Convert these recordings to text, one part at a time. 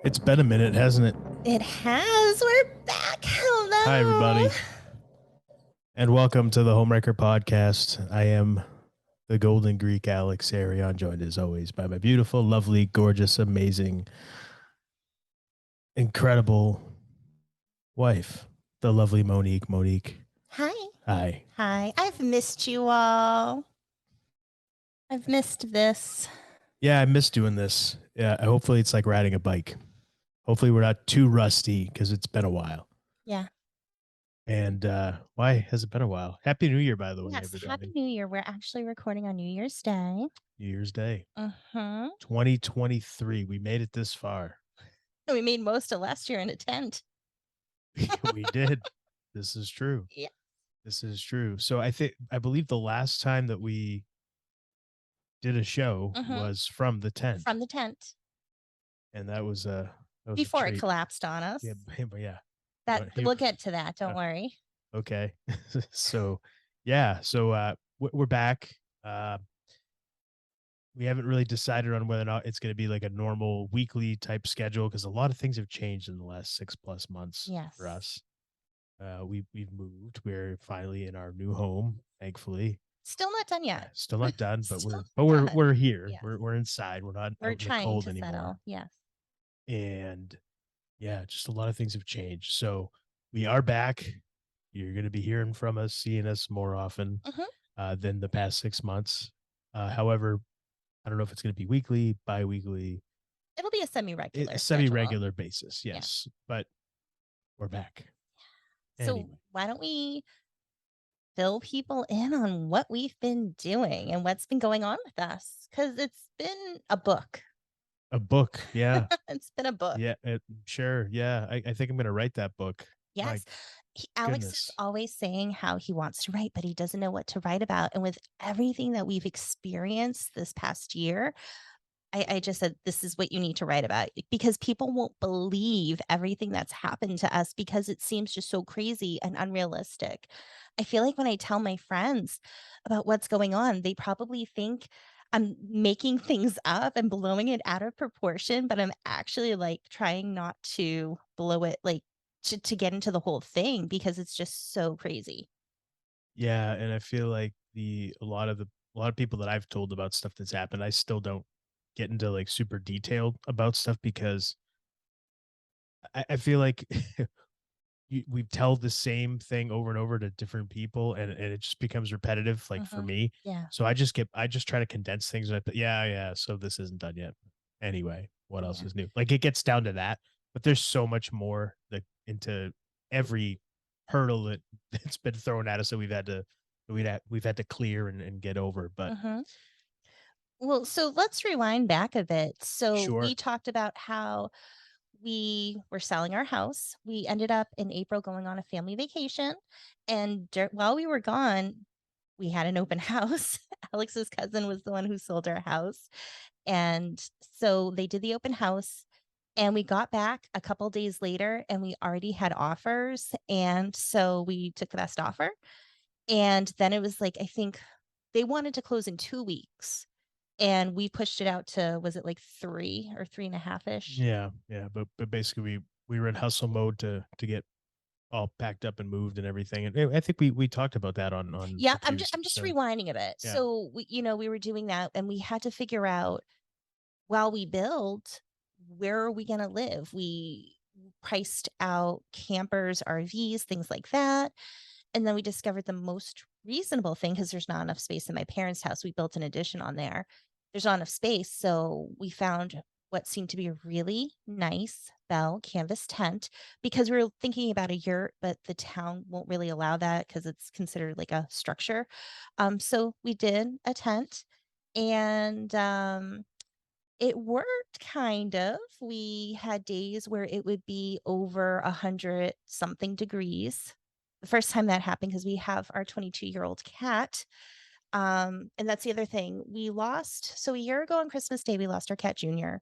It's been a minute, hasn't it? It has. We're back. Hi, Hello. everybody, and welcome to the Homewrecker podcast. I am the Golden Greek Alex Arion, joined as always by my beautiful, lovely, gorgeous, amazing, incredible wife, the lovely Monique. Monique, Hi. hi. Hi. I've missed you all. I've missed this. Yeah, I miss doing this. Yeah, hopefully it's like riding a bike. Hopefully we're not too rusty because it's been a while. Yeah. And why has it been a while? Happy New Year, by the way, Yes. Happy everybody. New Year. We're actually recording on New Year's Day. New Year's Day, Mm-hmm. 2023. We made it this far. We made most of last year in a tent. We did. This is true. Yeah. This is true. So I believe the last time that we did a show was from the tent, From the tent. and that was a Before it treat. collapsed on us. Yeah, but yeah. That But we'll get to that. Don't worry. okay. So yeah, so we're back. Uh, we haven't really decided on whether or not it's going to be like a normal weekly type schedule because a lot of things have changed in the last 6+ months for us. We've moved. We're finally in our new home, thankfully. Still not done yet. Still not done, but Still we're here. Yes. We're inside. We're not We're out in the trying cold to anymore. settle. Yes. And yeah, just a lot of things have changed. So we are back. You're going to be hearing from us, seeing us more often than the past 6 months. However, I don't know if it's going to be weekly, bi-weekly, It'll be a semi-regular semi-regular basis. Yes, but we're back. So Anyway. why don't we fill people in on what we've been doing and what's been going on with us? Because it's been a book. A book, yeah. It's been a book. Yeah, sure. Yeah, I think I'm going to write that book. Yes. Alex is always saying how he wants to write, but he doesn't know what to write about. And with everything that we've experienced this past year, I just said, this is what you need to write about because people won't believe everything that's happened to us because it seems just so crazy and unrealistic. I feel like when I tell my friends about what's going on, they probably think I'm making things up and blowing it out of proportion, but I'm actually like trying not to blow it, like to get into the whole thing because it's just so crazy. Yeah, and I feel like a lot of people that I've told about stuff that's happened, I still don't get into like super detailed about stuff because I feel like we tell the same thing over and over to different people and it just becomes repetitive like for me. Yeah. So I just try to condense things. Yeah, so this isn't done yet. Anyway, what else is new? Like it gets down to that, but there's so much more that into every hurdle that's been thrown at us that we've had to clear and get over. But Well, so let's rewind back a bit. So sure. we talked about how we were selling our house. We ended up in April going on a family vacation. And while we were gone, we had an open house. Alex's cousin was the one who sold our house. And so they did the open house. And we got back a couple days later and we already had offers. And so we took the best offer. And then it was like, I think they wanted to close in 2 weeks. And we pushed it out to, was it like 3 or 3.5 ish? Yeah, but basically we were in hustle mode to get all packed up and moved and everything. And I think we talked about that on Yeah, I'm just rewinding a bit. Yeah. So we were doing that and we had to figure out while we build, where are we going to live? We priced out campers, RVs, things like that. And then we discovered the most reasonable thing because there's not enough space in my parents' house. We built an addition on there. There's not enough space. So we found what seemed to be a really nice Bell canvas tent because we were thinking about a yurt, but the town won't really allow that because it's considered like a structure. So we did a tent and it worked kind of. We had days where it would be over 100 something degrees. The first time that happened because we have our 22-year-old cat. And that's the other thing. We lost, so a year ago on Christmas Day, we lost our cat Junior.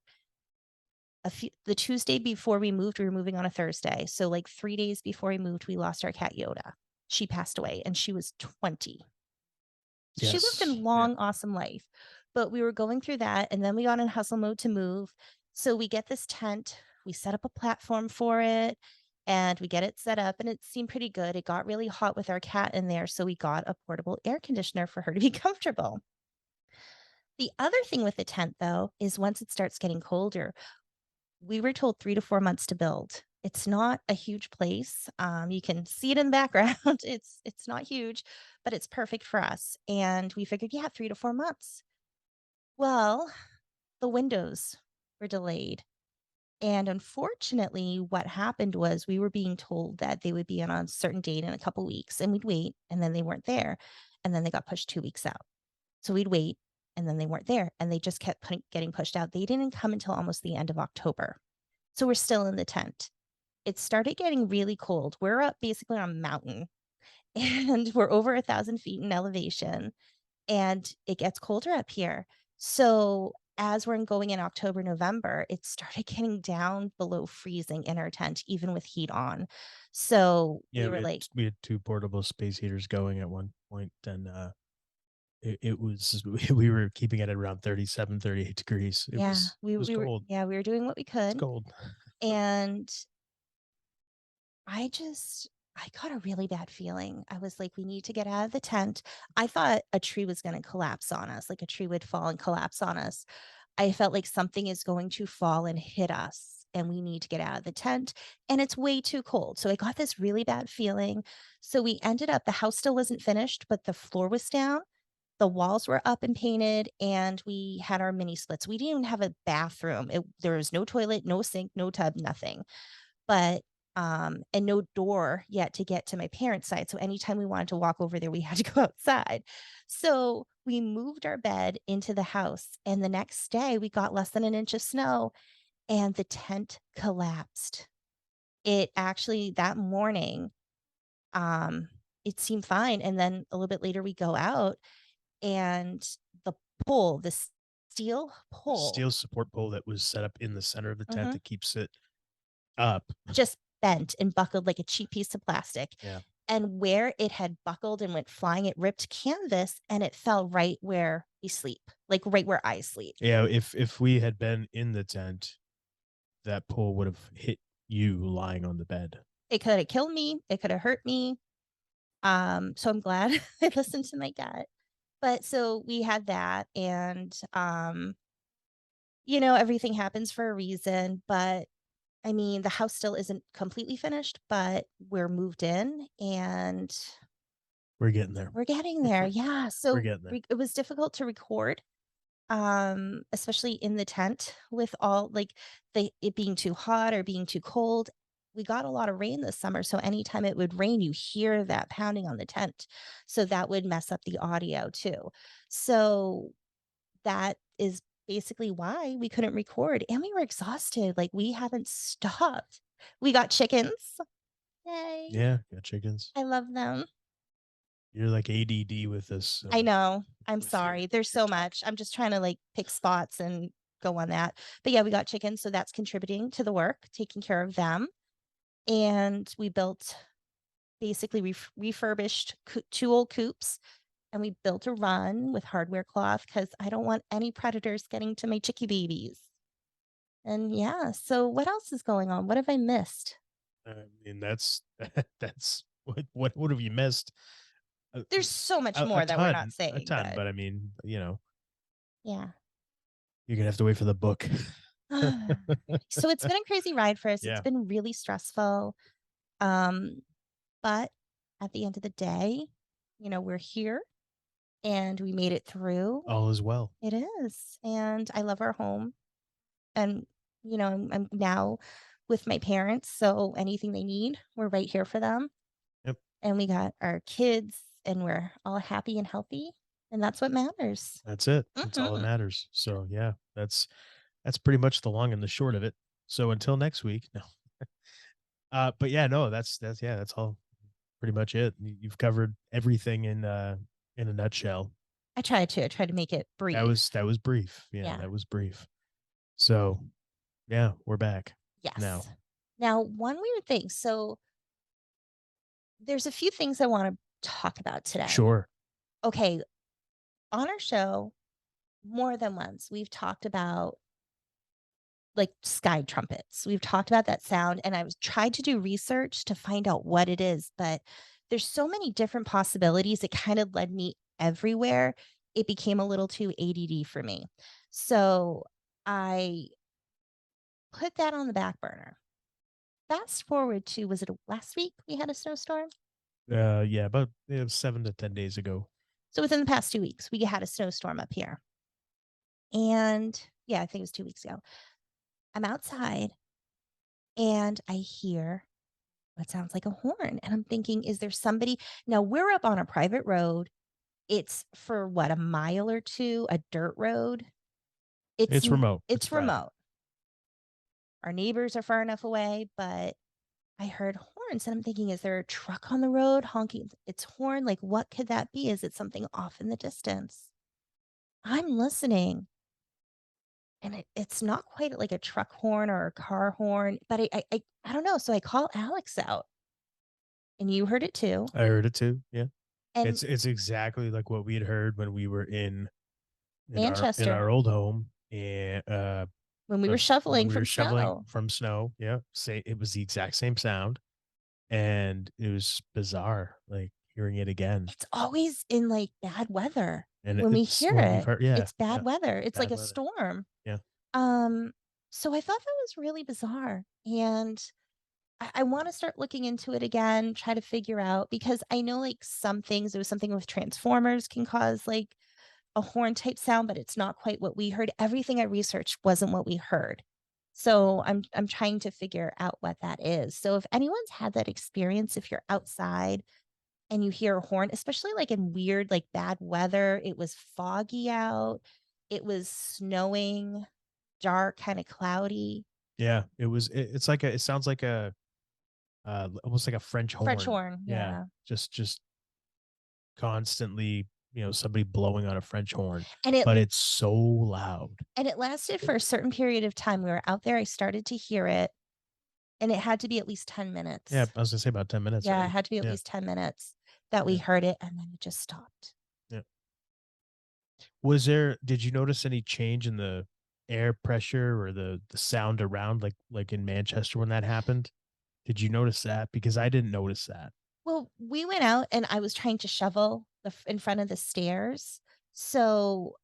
The Tuesday before we moved, we were moving on a Thursday. So like 3 days before we moved, we lost our cat Yoda. She passed away and she was 20. Yes. She lived a long, awesome life. But we were going through that and then we got in hustle mode to move. So we get this tent We set up a platform for it and we get it set up and it seemed pretty good. It got really hot with our cat in there. So we got a portable air conditioner for her to be comfortable. The other thing with the tent, though, is once it starts getting colder, we were told 3 to 4 months to build. It's not a huge place. You can see it in the background. It's not huge, but it's perfect for us. And we figured, yeah, 3 to 4 months. Well, the windows were delayed. And unfortunately, what happened was we were being told that they would be on a certain date in a couple weeks, and we'd wait, and then they weren't there. And then they got pushed 2 weeks out. So we'd wait, and then they weren't there, and they just kept getting pushed out. They didn't come until almost the end of October. So we're still in the tent. It started getting really cold. We're up basically on a mountain and we're over 1,000 feet in elevation and it gets colder up here. So as we're going in October, November, it started getting down below freezing in our tent, even with heat on. So Yeah, we were like, we had 2 portable space heaters going at one point, and, it was we were keeping it at around 37, 38 degrees. yeah, It was cold. we were doing what we It's could. cold. And I got a really bad feeling. I was like, "We need to get out of the tent." I thought a tree was gonna collapse on us, like a tree would fall and collapse on us. I felt like something is going to fall and hit us, and we need to get out of the tent, and it's way too cold. So I got this really bad feeling. So we ended up the house still wasn't finished, but the floor was down, the walls were up and painted, and we had our mini splits. We didn't even have a bathroom. There was no toilet, no sink, no tub, nothing. But, and no door yet to get to my parents' side, so anytime we wanted to walk over there, we had to go outside. So, we moved our bed into the house, and the next day, we got less than an inch of snow, and the tent collapsed. It actually that morning, um, it seemed fine, and then a little bit later, we go out, and the the steel The pole steel support pole that was set up in the center of the tent mhm, that keeps it up. just bent and buckled like a cheap piece of plastic. Yeah. And where it had buckled and went flying, it ripped canvas and it fell right where we sleep, like right where I sleep. Yeah, if we had been in the tent, that pole would have hit you lying on the bed. It could have killed me. It could have hurt me. So I'm glad I listened to my gut. But so we had that and everything happens for a reason, but I mean, the house still isn't completely finished, but we're moved in and We're getting there. we're getting there. Yeah. We're So getting there. it was difficult to record especially in the tent with all like it being too hot or being too cold. We got a lot of rain this summer, so anytime it would rain, you hear that pounding on the tent. So that would mess up the audio too. So that is basically why we couldn't record and we were exhausted. Like we haven't stopped. We got chickens. Yay. Yeah, got chickens. I love them. You're like ADD with this, I know. I'm with sorry. There's your so talk. much. I'm just trying to like pick spots and go on that. But yeah, we got chickens, so that's contributing to the work, taking care of them. And we built basically refurbished 2 old coops and we built a run with hardware cloth because I don't want any predators getting to my chickie babies. And yeah, so what else is going on? What have I missed? I mean, that's that's what have you missed? A There's so much more that we're not a saying, ton, but but I mean, yeah. you're gonna have to wait for the book. So it's been a crazy ride for us. It's Yeah, been really stressful. Um, but at the end of the day, we're here and we made it through. all is well. It is. And I love our home. And, I'm now with my parents. So anything they need, we're right here for them. Yep, And we got our kids and we're all happy and healthy. And that's what matters. that's it. That's all that Mhm. matters. So yeah, that's pretty much the long and the short of it. So until next week, no. But yeah, no, that's yeah, that's all pretty much it. You've covered everything in a nutshell. I try to make it brief. That was brief. Yeah, Yeah. that was brief. So yeah, we're back now. Yes. Now, one weird thing. So there's a few things I want to talk about today. Sure. Okay. On our show, more than once, we've talked about like sky trumpets. We've talked about that sound, and I was tried to do research to find out what it is, but there's so many different possibilities. It kind of led me everywhere. It became a little too ADD for me. So I put that on the back burner. Fast forward to, was it last week we had a snowstorm? Yeah, about 7 to 10 days ago. So within the past 2 weeks, we had a snowstorm up here. And yeah, I think it was 2 weeks ago. I'm outside and I hear what sounds like a horn. And I'm thinking, is there somebody? Now we're up on a private road. It's for what, a mile or two, a dirt road. It's remote. It's It's private. remote. Our neighbors are far enough away, but I heard horns and I'm thinking, is there a truck on the road honking its horn? Like, what could that be? Is it something off in the distance? I'm listening and it's not quite like a truck horn or a car horn, but I don't know. So I call Alex out and you heard it too. I heard it too. Yeah. And It's exactly like what we had heard when we were in Manchester, our old home, and when we were when shoveling we were from shoveling snow, from snow. Yeah, say it was the exact same sound, and it was bizarre, like hearing it again. it's always in like bad weather. And When we it's hear when we've it, heard, yeah, it's bad yeah, weather. It's like bad a weather. storm. Yeah, Um, so I thought that was really bizarre. And I want to start looking into it again, try to figure out because I know like some things, there was something with transformers can cause like a horn type sound, but it's not quite what we heard. Everything I researched wasn't what we heard. So I'm trying to figure out what that is. So if anyone's had that experience, if you're outside and you hear a horn, especially like in weird, like bad weather, it was foggy out, it was snowing, dark, kind of cloudy. yeah. It's like it sounds like a almost like a French French horn. horn, Yeah, yeah. just constantly, somebody blowing on a French horn, And it but it's so loud. and it lasted for a certain period of time. We were out there, I started to hear it, and it had to be at least 10 Yeah, minutes. I was gonna say about 10 minutes, Yeah, it right? had to be at Yeah, least 10 minutes that we yeah, heard it, and then it just stopped. yeah. Did you notice any change in the air pressure or the sound around, like in Manchester when that happened? Did you notice that? Because I didn't notice that. Well, we went out and I was trying to shovel in front of the stairs. So,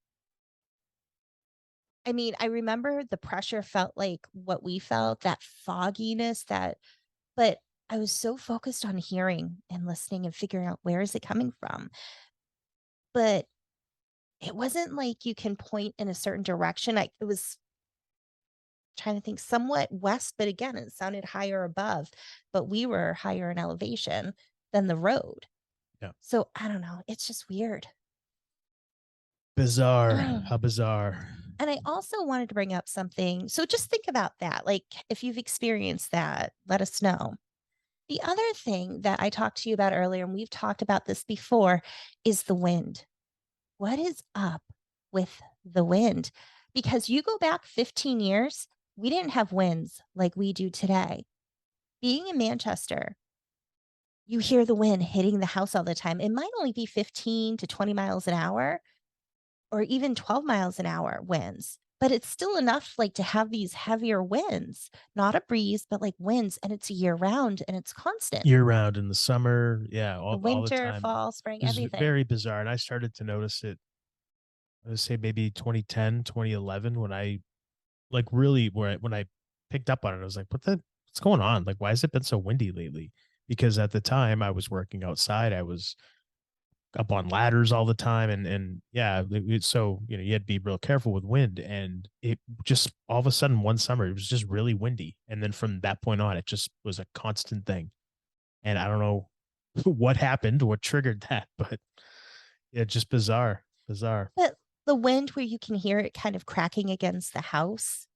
I mean, I remember the pressure felt like what we felt, that fogginess, but I was so focused on hearing and listening and figuring out where is it coming from. But it wasn't like you can point in a certain direction. It was trying to think somewhat west, but again, it sounded higher above, but we were higher in elevation than the road. Yeah. So I don't know. It's just weird. Bizarre. Oh, How bizarre. and I also wanted to bring up something. So just think about that. Like if you've experienced that, let us know. The other thing that I talked to you about earlier, and we've talked about this before, is the wind. What is up with the wind? Because you go back 15 years, we didn't have winds like we do today. Being in Manchester, you hear the wind hitting the house all the time. It might only be 15 to 20 miles an hour or even 12 miles an hour winds, but it's still enough like to have these heavier winds, not a breeze, but like winds. And it's year round and it's constant. Year round in the summer, yeah, The all the winter, time. fall, spring, It was everything. very bizarre, and I started to notice it, I would say maybe 2010, 2011, when I like really when I picked up on it, I was like, what's going on? Like, why has it been so windy lately? Because at the time I was working outside, I was up on ladders all the time, and yeah, so you had to be real careful with wind, and it just all of a sudden one summer it was just really windy, and then from that point on it just was a constant thing, and I don't know what happened, what triggered that, but yeah, just bizarre, bizarre. But the wind where you can hear it kind of cracking against the house,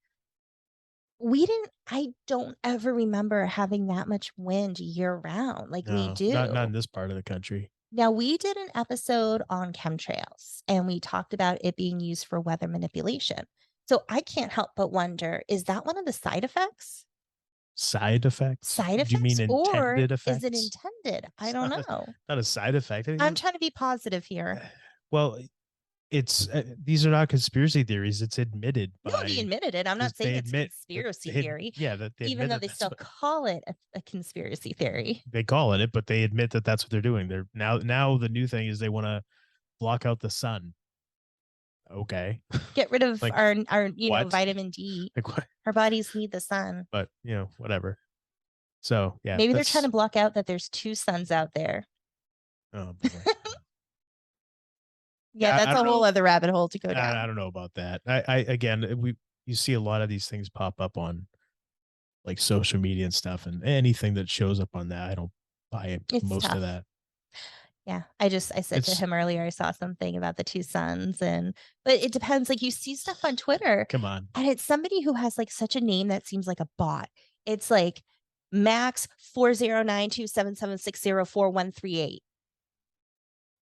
we didn't I don't ever remember having that much wind year round like we No, not do. in this part of the country. Now, we did an episode on chemtrails and we talked about it being used for weather manipulation. So I can't help but wonder, is that one of the side effects? Side effects? Side Do you mean effects, or intended is it effects? intended? I It's don't not know. not a side effect. I I'm mean, trying to be positive here. well, It's these are not conspiracy theories. It's admitted No, they by admitted it. I'm not saying they it's a admit that conspiracy theory, that they even admit though that they that's still what call it a conspiracy theory. they call it, but they admit that that's what they're doing. They're now the new thing is they want to block out the sun. Okay, Get rid of like our what? vitamin D. Like what? Our bodies need the sun. But whatever. So yeah, Maybe they're trying that's to block out that there's two suns out there. oh boy. Yeah, I that's a don't whole know. other rabbit hole to go I down. don't know about that. I again we you see a lot of these things pop up on like social media and stuff, and anything that shows up on that, I don't buy it, It's most of tough. that. Yeah, I said to It's him earlier, I saw something about the two sons, and but it depends. Like you see stuff on Twitter, come on. and it's somebody who has like such a name that seems like a bot. It's like Max 409277604138.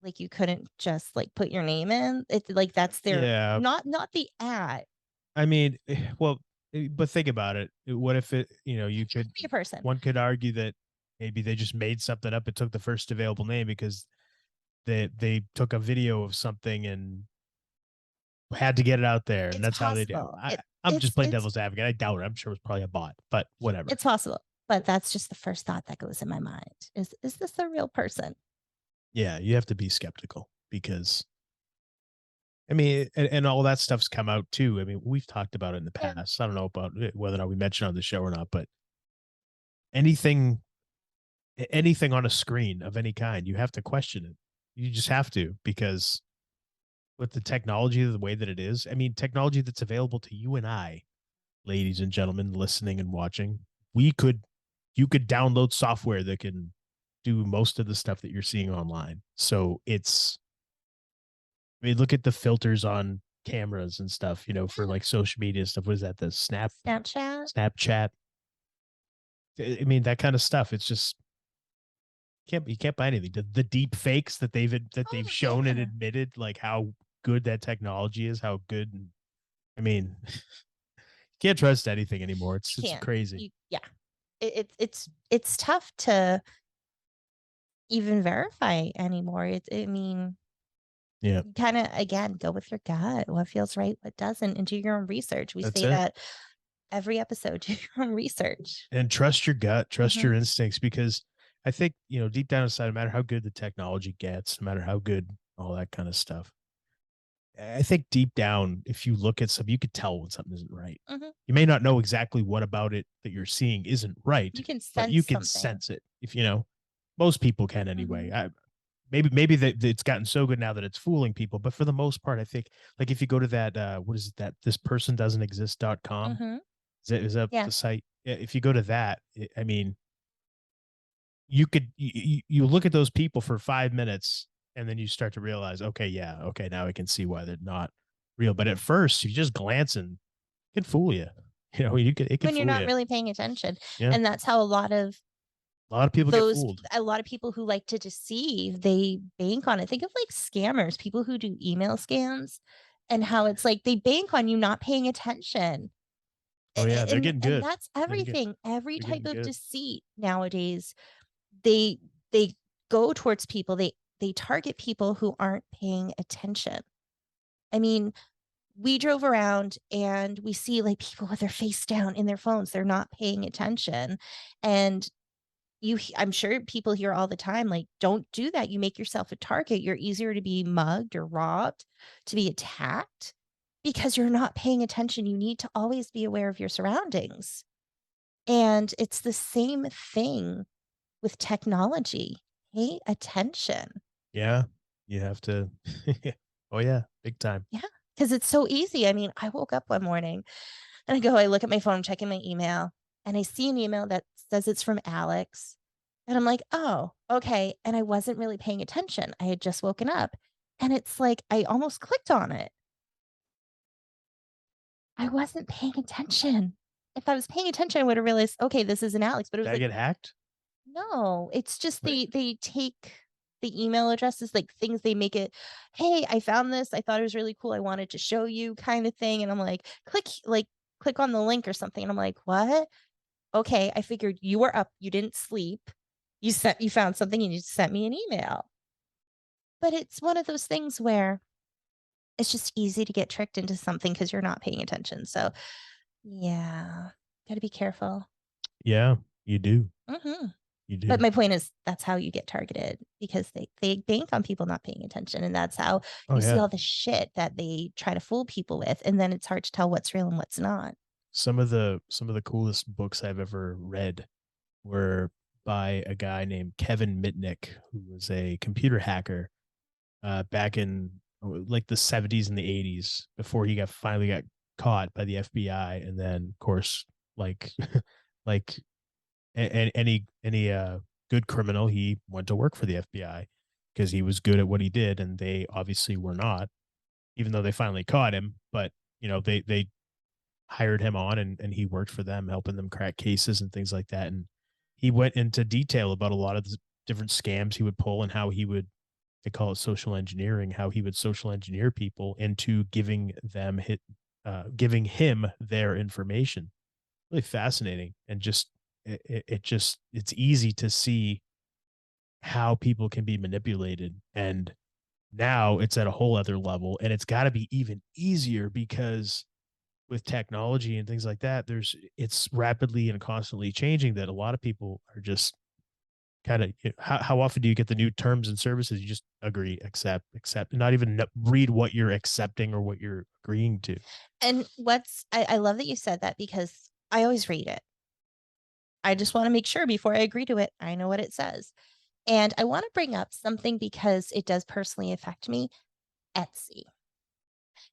Like you couldn't just like put your name in. It's like that's their Yeah, not the ad. I mean, well, but think about it. What if you It could, could be a person. one could argue that maybe they just made something up and took the first available name because they took a video of something and had to get it out there, and It's that's how they do. possible. I'm just playing It's devil's advocate. I doubt it. I'm sure it was probably a bot, but whatever. it's possible. But that's just the first thought that goes in my mind. Is this a real person? Yeah, you have to be skeptical because I mean, and all that stuff's come out too. I mean, we've talked about it in the Yeah. past. I don't know about whether or not we mentioned on the show or not, but anything anything on a screen of any kind, you have to question it. You just have to because with the technology the way that it is, I mean, technology that's available to you and I, ladies and gentlemen, listening and watching, we could you could download software that can do most of the stuff that you're seeing online. So it's I mean, look at the filters on cameras and stuff, for like social media stuff. What is that? The Snapchat. Snapchat. I mean, that kind of stuff. It's just you can't buy anything. The deep fakes that they've Oh shown and yeah. admitted, like how good that technology is, how good. I mean, you can't trust anything anymore. You It's can't. crazy. Yeah. It's tough to even verify anymore. I mean, Yeah, kind of again go with your gut. What feels right, what doesn't, and do your own research. We that's say it. that every episode. Do your own research. And trust your gut, trust Hmm. your instincts, because I think deep down inside, no matter how good the technology gets, no matter how good all that kind of stuff, I think deep down, if you look at something, you could tell when something isn't right. Hmm. You may not know exactly what about it that you're seeing isn't right, You can but sense you can something. sense it. If most people can anyway. Hmm. Maybe that it's gotten so good now that it's fooling people, but for the most part, I think like if you go to that what is it that this person doesn't exist.com, Hmm. is that Yeah. the site? If you go to that, I mean, you look at those people for 5 minutes and then you start to realize, okay, yeah, okay, now I can see why they're not real. But at first, you just glancing it can fool you. It can When you're fool not you. really paying attention. Yeah, And that's how a lot of people get fooled. a lot of people who like to deceive, they bank on it. Think of like scammers, people who do email scams, and how it's like they bank on you not paying attention. Oh yeah, they're getting And good. that's They're getting everything. Every they're type getting of good. deceit nowadays, they go towards people. They target people who aren't paying attention. I mean, we drove around and we see like people with their face down in their phones. They're not paying attention. And I'm sure people hear all the time, like, don't do that. You make yourself a target. You're easier to be mugged or robbed, to be attacked because you're not paying attention. You need to always be aware of your surroundings. And it's the same thing with technology. Pay attention. Yeah, you have to. Oh yeah, big time. Yeah. Because it's so easy. I mean, I woke up one morning and I look at my phone, checking my email, and I see an email that says it's from Alex. And I'm like, oh, okay. And I wasn't really paying attention. I had just woken up. And it's like I almost clicked on it. I wasn't paying attention. If I was paying attention, I would have realized, okay, this is an Alex. But it Did was I like, get hacked? no, it's just Right. they take the email addresses, like things they make it, hey, I found this. I thought it was really cool. I wanted to show you kind of thing. And I'm like, click on the link or something. And I'm like, what? Okay, I figured you were up, you didn't sleep. You found something and you sent me an email. But it's one of those things where It's just easy to get tricked into something because you're not paying attention. So, yeah, got to be careful. Yeah, you do. Hmm. You But do. my point is, that's how you get targeted because they bank on people not paying attention, and that's how Oh you see yeah. all the shit that they try to fool people with, and then it's hard to tell what's real and what's not. Some of the coolest books I've ever read were by a guy named Kevin Mitnick, who was a computer hacker back in like the 70s and the 80s before he got finally got caught by the FBI, and then of course like like any good criminal, he went to work for the FBI because he was good at what he did, and they obviously were not, even though they finally caught him. But they hired him on, and he worked for them, helping them crack cases and things like that. And he went into detail about a lot of the different scams he would pull and how he would, they call it social engineering, how he would social engineer people into giving him their information. Really fascinating, and just it's easy to see how people can be manipulated. And now it's at a whole other level, and it's got to be even easier because with technology and things like that, it's rapidly and constantly changing, that a lot of people are just kind of, how often do you get the new terms and services? You just agree, accept, not even read what you're accepting or what you're agreeing to. And I love that you said that because I always read it. I just want to make sure before I agree to it, I know what it says. And I want to bring up something because it does personally affect me. Etsy.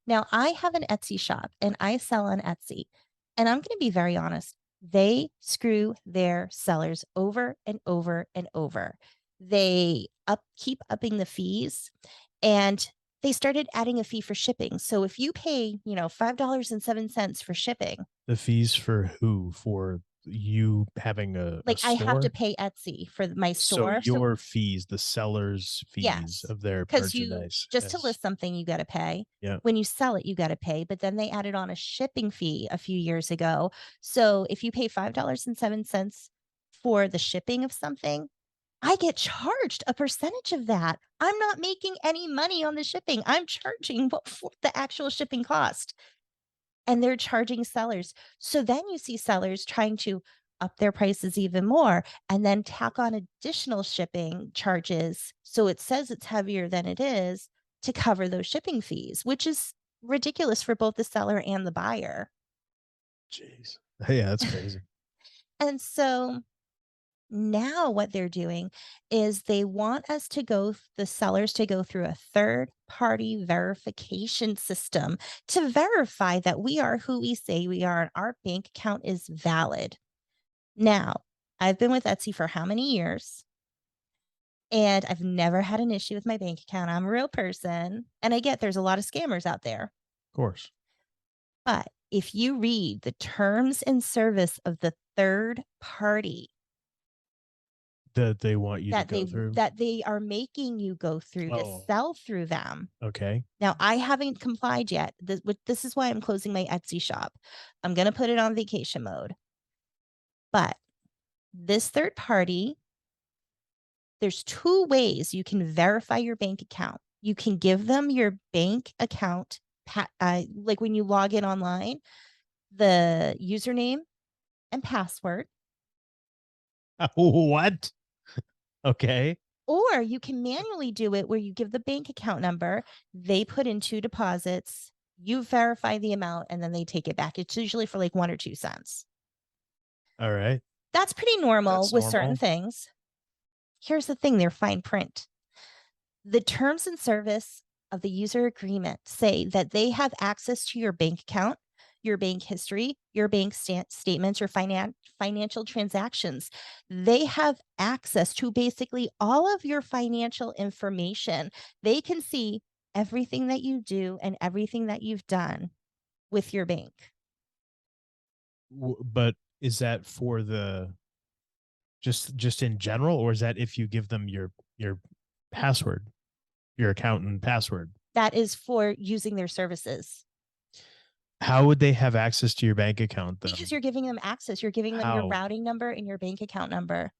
Now, I have an Etsy shop and I sell on Etsy. And I'm going to be very honest, they screw their sellers over and over and over. They keep upping the fees, and they started adding a fee for shipping. So if you pay, $5.07 for shipping, The fees for who? For you having a like I have to store? pay Etsy for my So store. So your fees, the seller's fees yes, of their because you merchandise. just to Yes. list something, you got to pay. Yeah. When you sell it, you got to pay. But then they added on a shipping fee a few years ago. So if you pay $5.07 for the shipping of something, I get charged a percentage of that. I'm not making any money on the shipping. I'm charging what for the actual shipping cost, and they're charging sellers. So then you see sellers trying to up their prices even more and then tack on additional shipping charges. So it says it's heavier than it is to cover those shipping fees, which is ridiculous for both the seller and the buyer. Jeez. Yeah, that's crazy. And so now what they're doing is they want us to the sellers to go through a third party verification system to verify that we are who we say we are and our bank account is valid. Now, I've been with Etsy for how many years? And I've never had an issue with my bank account. I'm a real person. And I get there's a lot of scammers out there. Of course. But if you read the terms and service of the third party, That they want you to that go they through. that they are making you go through to Oh, sell through them. okay. Now, I haven't complied yet. This is why I'm closing my Etsy shop. I'm going to put it on vacation mode. But this third party, there's two ways you can verify your bank account. You can give them your bank account, like when you log in online, the username and password, What? Okay. or you can manually do it where you give the bank account number, they put in two deposits, you verify the amount, and then they take it back. It's usually for like 1 or 2 cents. All right. That's pretty normal That's with certain normal. things. Here's the thing, they're fine print. The terms and service of the user agreement say that they have access to your bank account, your bank history, your bank statements, your financial transactions. They have access to basically all of your financial information. They can see everything that you do and everything that you've done with your bank. But is that for the just in general, or is that if you give them your password, your account and password? That is for using their services. How would they have access to your bank account though? Because you're giving them access, you're giving them your How? routing number and your bank account number.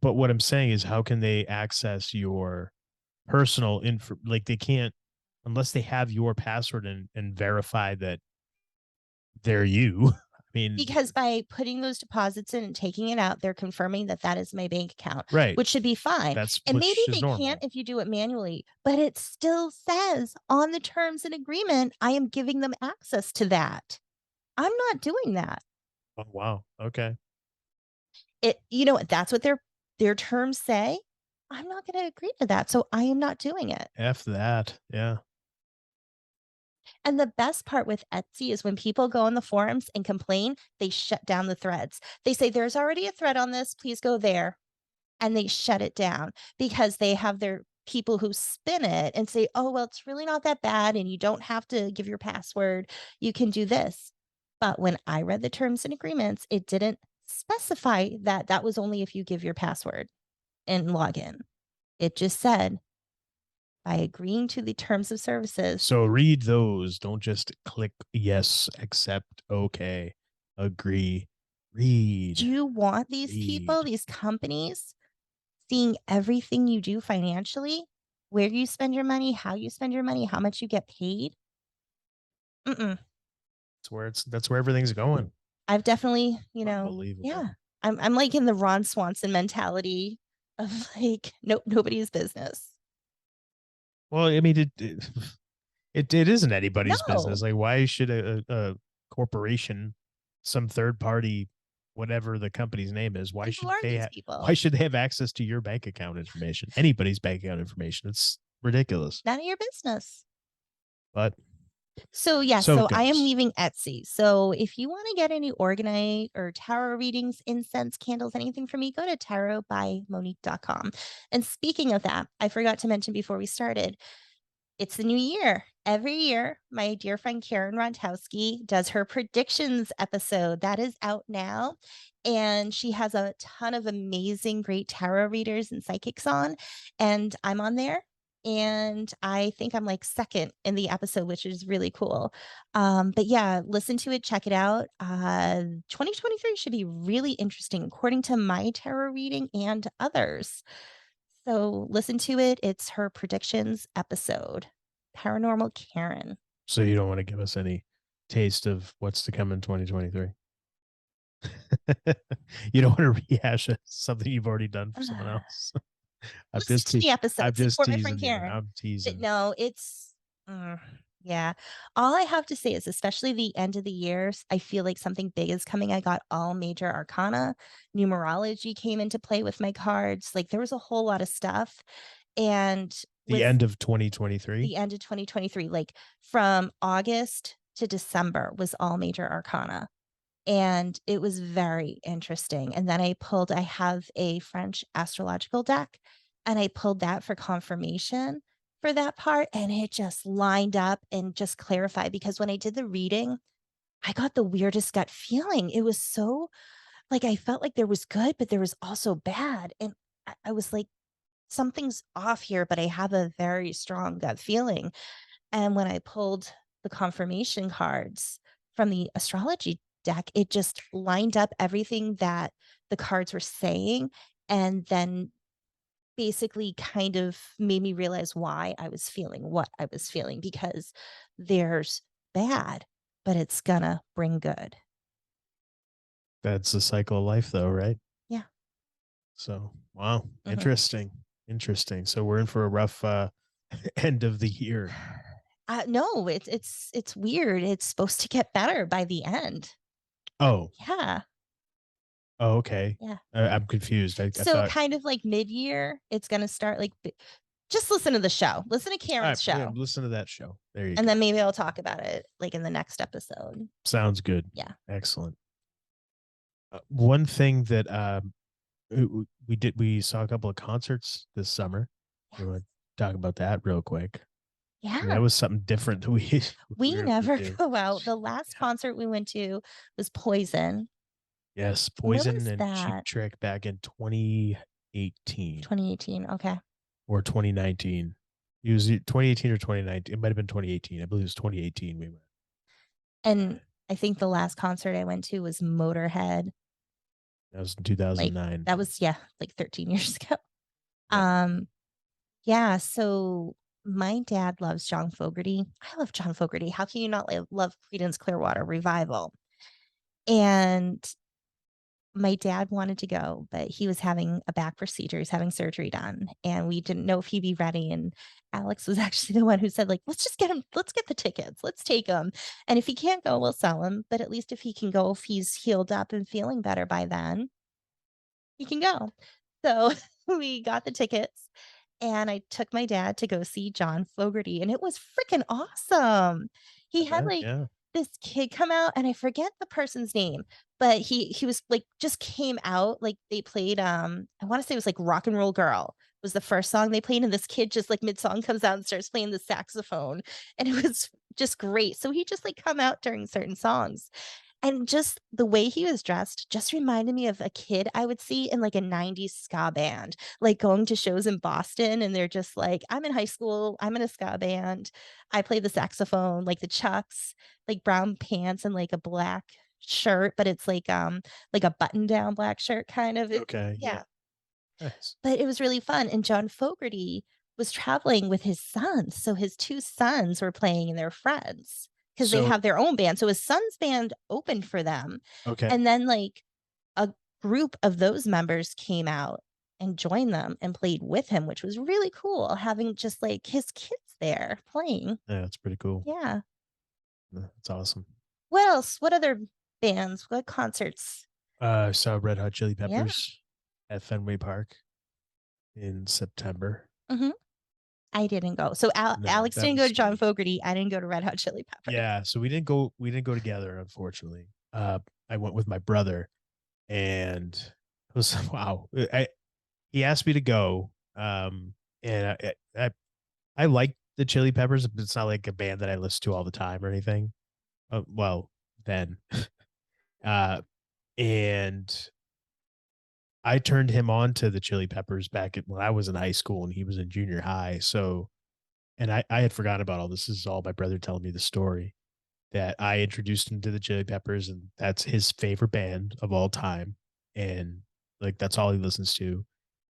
But what I'm saying is, how can they access your personal info? Like they can't. unless they have your password and verify that they're you. I mean, Because by putting those deposits in and taking it out, they're confirming that that is my bank account, right. which should be fine. That's And maybe which is they can't normal. if you do it manually, but it still says on the terms and agreement, I am giving them access to that. I'm not doing that. Oh, wow. Okay. That's what their terms say. I'm not going to agree to that. So I am not doing it. F that. Yeah. And the best part with Etsy is when people go on the forums and complain, they shut down the threads. They say, there's already a thread on this. Please go there. And they shut it down because they have their people who spin it and say, oh, well, it's really not that bad. And you don't have to give your password. You can do this. But when I read the terms and agreements, it didn't specify that that was only if you give your password and log in. It just said, by agreeing to the terms of services. So read those. Don't just click yes, accept, okay, agree. Do Read. you want these people, Read. these companies, seeing everything you do financially, where you spend your money, how you spend your money, how much you get paid? Mm-mm. That's where everything's going. I've definitely, Unbelievable. yeah. I'm like in the Ron Swanson mentality of like, nope, nobody's business. Well, I mean, it isn't anybody's business. No. Like, why should a corporation, some third party, whatever the company's name is, And who are these why people? should they have access to your bank account information? Anybody's bank account information. It's ridiculous. None of your business. But So yeah, so it so I am goes. leaving Etsy. So if you want to get any organite or tarot readings, incense, candles, anything from me, go to tarotbymonique.com. And speaking of that, I forgot to mention before we started, it's the new year. Every year, my dear friend Karen Rontowski does her predictions episode. That is out now. And she has a ton of amazing, great tarot readers and psychics on. And I'm on there. And I think I'm like second in the episode, which is really cool. But yeah, listen to it, check it out. 2023 should be really interesting, according to my tarot reading and others. So listen to it. It's her predictions episode. Paranormal Karen. So you don't want to give us any taste of what's to come in 2023. You don't want to rehash something you've already done for someone else. I'm Listen just to the I'm episode. just Support my friend teasing you. Karen. I'm But teasing. no, it's yeah. All I have to say is, especially the end of the year, I feel like something big is coming. I got all major arcana, numerology came into play with my cards. Like there was a whole lot of stuff. And The with end of 2023. the end of 2023, like from August to December was all major arcana. And it was very interesting. And then I have a French astrological deck, and I pulled that for confirmation for that part. And it just lined up and just clarified because when I did the reading, I got the weirdest gut feeling. It was so like I felt like there was good, but there was also bad. And I was like, something's off here, but I have a very strong gut feeling. And when I pulled the confirmation cards from the astrology deck, it just lined up everything that the cards were saying. And then basically kind of made me realize why I was feeling what I was feeling because there's bad, but it's gonna bring good. That's the cycle of life, though, right? Yeah. So, wow, Mhm. interesting. So we're in for a rough end of the year. No, it's weird. It's supposed to get better by the end. Oh, Yeah. oh, okay. Yeah. I'm confused. I So thought. kind of like mid-year, it's gonna start like just listen to the show. Listen to All right, Karen's yeah, show. listen to that show. There you And then go. maybe I'll talk about it like in the next episode. Sounds good. Yeah. Excellent. One thing that we saw a couple of concerts this summer. We want to talk about that real quick. I mean, that Yeah. was something different that we We were able to never do. go out. The last Yeah. concert we went to was Poison. Yes, Where Poison was and Cheap that? Trick back in 2018 2018. Okay. or 2019. It was 2018 or 2019. It might have been 2018. I believe it was 2018 we went. And I think the last concert I went to was Motorhead. That was in Like 2009. that was, yeah, like 13 years ago. Yep. Um, yeah, so My dad loves John Fogerty. I love John Fogerty. How can you not love Creedence Clearwater Revival? And my dad wanted to go, but he was having a back procedure. He's having surgery done, and we didn't know if he'd be ready. And Alex was actually the one who said, like, let's just get him, let's get the tickets, let's take him. And if he can't go, we'll sell him. But at least if he can go, if he's healed up and feeling better by then, he can go. So we got the tickets and I took my dad to go see John Fogerty, and it was freaking awesome. I He had, bet. like, Yeah. this kid come out, and I forget the person's name, but he was, like, just came out, like, they played, I wanna say it was, like, Rock and Roll Girl was the first song they played, and this kid just, like, mid-song comes out and starts playing the saxophone, and it was just great. So he just, like, come out during certain songs. And just the way he was dressed just reminded me of a kid I would see in, like, a '90s ska band, like, going to shows in Boston, and they're just like, "I'm in high school, I'm in a ska band, I play the saxophone," like, the chucks, like, brown pants and, like, a black shirt, but it's like a button-down black shirt kind of, it Okay. Yeah. yeah. Nice. But it was really fun, and John Fogerty was traveling with his sons, so his 2 sons were playing and they're friends because they So have their own band, so his son's band opened for them, okay. and then, like, a group of those members came out and joined them and played with him, which was really cool having just, like, his kids there playing. Yeah, that's pretty cool. Yeah. Yeah, that's awesome. What else? What other bands? What concerts? Saw Red Hot Chili Yeah. Peppers at Fenway Park in September. Mhm. I didn't go. So No, Alex that didn't was go to John sweet. Fogerty, I didn't go to Red Hot Chili Peppers. Yeah, so we didn't go together, unfortunately. I went with my brother and it was wow. He asked me to go. And I like the Chili Peppers, but it's not like a band that I listen to all the time or anything. Well, then. Uh and I turned him on to the Chili Peppers when I was in high school and he was in junior high. So, and I had forgotten about all this. This is all my brother telling me the story that I introduced him to the Chili Peppers, and that's his favorite band of all time. And like, that's all he listens to.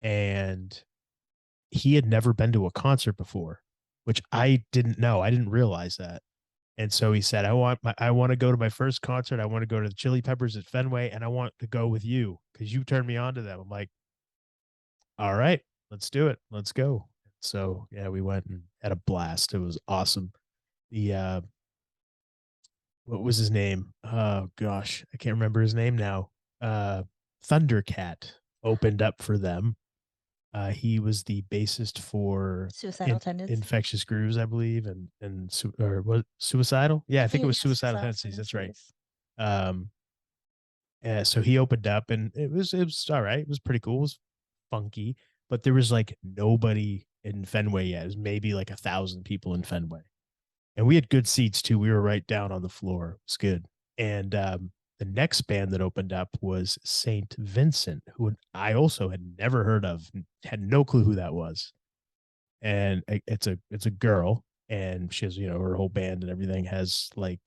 And he had never been to a concert before, which I didn't know. I didn't realize that. And so he said, I want to go to my first concert. I want to go to the Chili Peppers at Fenway, and I want to go with you because you turned me on to them. I'm like, all right, let's do it. Let's go. So yeah, we went and had a blast. It was awesome. The what was his name? Oh gosh, I can't remember his name now. Thundercat opened up for them. He was the bassist for Suicidal Tendencies? Infectious Grooves, I believe, or what Suicidal? Yeah, I think it was Yeah, Suicidal Suicidal Tendencies. That's right. Tendencies. Um, yeah, so he opened up, and it was all right. It was pretty cool. It was funky, but there was like nobody in Fenway yet. It was maybe like 1,000 people in Fenway, and we had good seats too. We were right down on the floor. It was good. And the next band that opened up was Saint Vincent, who I also had never heard of, had no clue who that was. And it's a girl, and she has her whole band and everything has like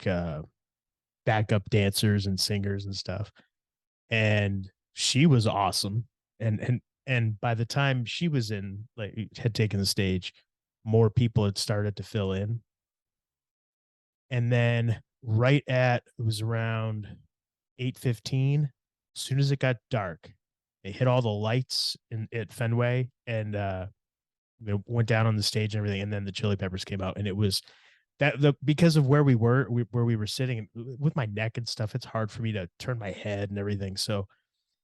backup dancers and singers and stuff. And she was awesome. And by the time she was in, like, had taken the stage, more people had started to fill in. And then it was around 8:15, as soon as it got dark, they hit all the lights in at Fenway, and went down on the stage and everything, and then the Chili Peppers came out, and it was that the because of where we were sitting with my neck and stuff, it's hard for me to turn my head and everything. So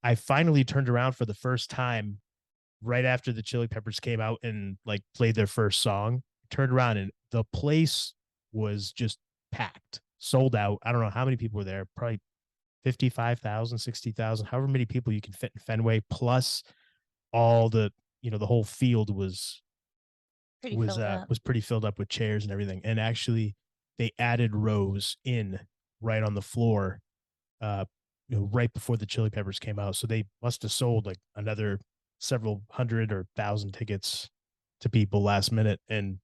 I finally turned around for the first time right after the Chili Peppers came out and like played their first song. Turned around and the place was just packed, sold out. I don't know how many people were there, probably 55,000, 60,000, however many people you can fit in Fenway, plus all the whole field Pretty filled up. was pretty filled up with chairs and everything. And actually they added rows in right on the floor uh right before the Chili Peppers came out. So they must have sold like another several hundred or thousand tickets to people last minute, and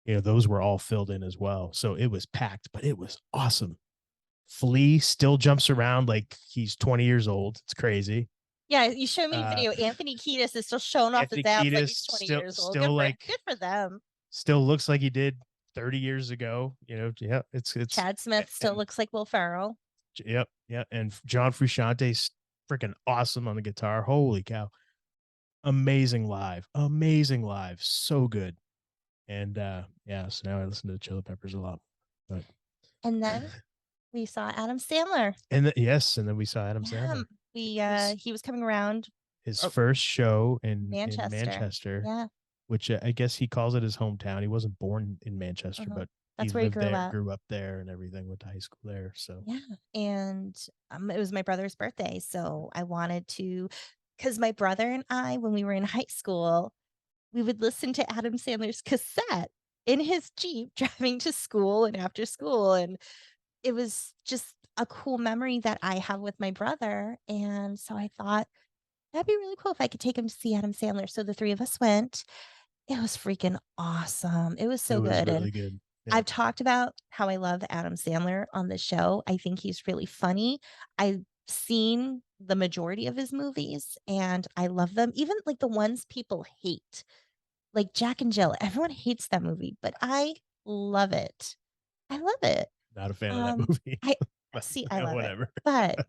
those were all filled in as well. So it was packed, but it was awesome. Flea still jumps around like he's 20 years old. It's crazy. Yeah, you showed me a Uh video. Anthony Kiedis is still showing off his Anthony abs like Kiedis he's 20 still years old. still like Good for them. still looks like he did 30 years ago, yeah, it's Chad Smith still and looks like Will Ferrell. yep, yeah, and John Frusciante's freaking awesome on the guitar. Holy cow. Amazing live, so good. And yeah, so now I listen to the Chili Peppers a lot. But And then we saw Adam Sandler. yes, and then we saw Adam Yeah, Sandler. we, His he was coming around, his oh, first show in Manchester. Manchester, Yeah, which I guess he calls it his hometown. He wasn't born in Manchester, uh-huh. but he That's where he lived grew there, up. grew up there, and everything. Went to high school there. So Yeah, and, it was my brother's birthday, so I wanted to, because my brother and I, when we were in high school, we would listen to Adam Sandler's cassette in his Jeep driving to school and after school, and it was just a cool memory that I have with my brother, and so I thought, "That'd be really cool if I could take him to see Adam Sandler." So the 3 of us went. It was freaking awesome. It was it so was good, and really good. Yeah, I've talked about how I love Adam Sandler on the show. I think he's really funny. I've seen the majority of his movies, and I love them, even, like, the ones people hate, like Jack and Jill. Everyone hates that movie, but I love it. I love it. not a fan of that movie, I but see, I love it. whatever. But,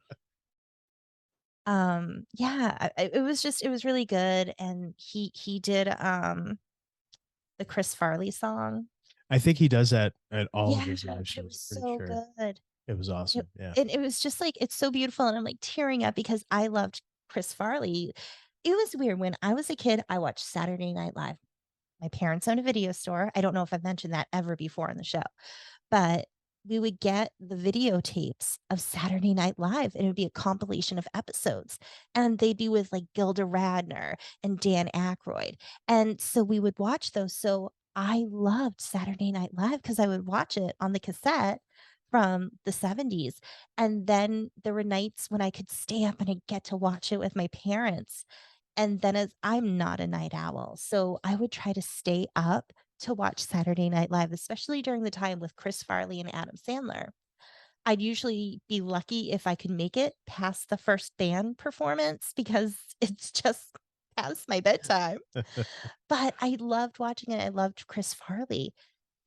yeah, it was just it was really good, and he did, the Chris Farley song. I think he does that at all of Yeah, his live but it shows. was I'm pretty so sure good. it was It awesome. Yeah, and it was just, like, it's so beautiful, and I'm, like, tearing up because I loved Chris Farley. It was weird, when I was a kid, I watched Saturday Night Live. My parents owned a video store. I don't know if I've mentioned that ever before on the show, but we would get the videotapes of Saturday Night Live, and it would be a compilation of episodes, and they'd be with, like, Gilda Radner and Dan Aykroyd, and so we would watch those. So I loved Saturday Night Live because I would watch it on the cassette from the '70s, and then there were nights when I could stay up and I'd get to watch it with my parents, and then as I'm not a night owl, so I would try to stay up to watch Saturday Night Live, especially during the time with Chris Farley and Adam Sandler. I'd usually be lucky if I could make it past the first band performance because it's just past my bedtime. But I loved watching it. I loved Chris Farley.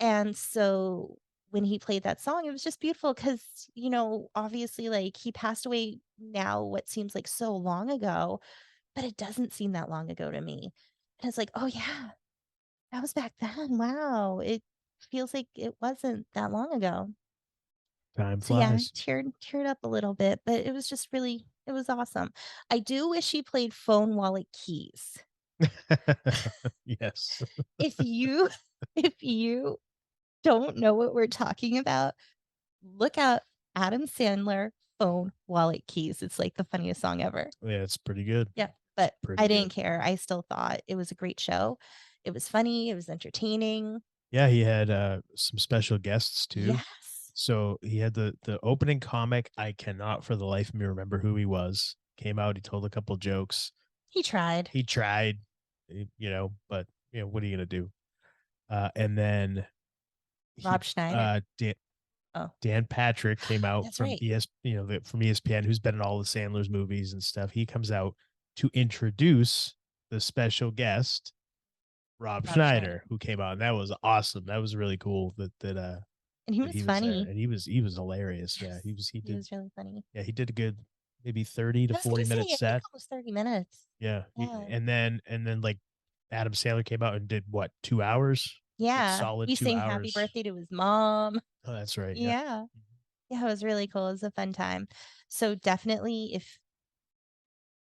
And so when he played that song, it was just beautiful because, obviously, like, he passed away now, what seems like so long ago, but it doesn't seem that long ago to me. And it's like, "Oh, yeah, that was back then. Wow." It feels like it wasn't that long ago. time So, yeah, I flies. teared up a little bit, but it was just really it was awesome. I do wish he played Phone, Wallet, Keys. Yes. If you if you don't know what we're talking about, look out Adam Sandler, Phone, Wallet, Keys. It's, like, the funniest song ever. Yeah, it's pretty good. Yeah, It's but pretty I good. didn't care. I still thought it was a great show. It was funny, it was entertaining. Yeah, he had some special guests too. Yes. So he had the opening comic. I cannot for the life of me remember who he was. Came out, he told a couple jokes. He tried. He tried, but what are you gonna do? And then he Rob Schneider. Dan, Oh, Dan Patrick came out that's from right. from ESPN, who's been in all the Sandler's movies and stuff. He comes out to introduce the special guest, Rob Rob Schneider. Schneider, who came out, and that was awesome. That was really cool And he that was he was there, funny. and he was hilarious. Yeah, Yes. he He did. was really funny. Yeah, he did a good maybe 30 to I was gonna 40 say minute it like set. almost 30 minutes. Yeah, Yeah. and then like Adam Sandler came out and did what 2 hours, like Yeah. solid We two sang happy hours. birthday to his mom. Oh, that's right. Yeah. Yeah. Yeah, it was really cool. It was a fun time. So definitely if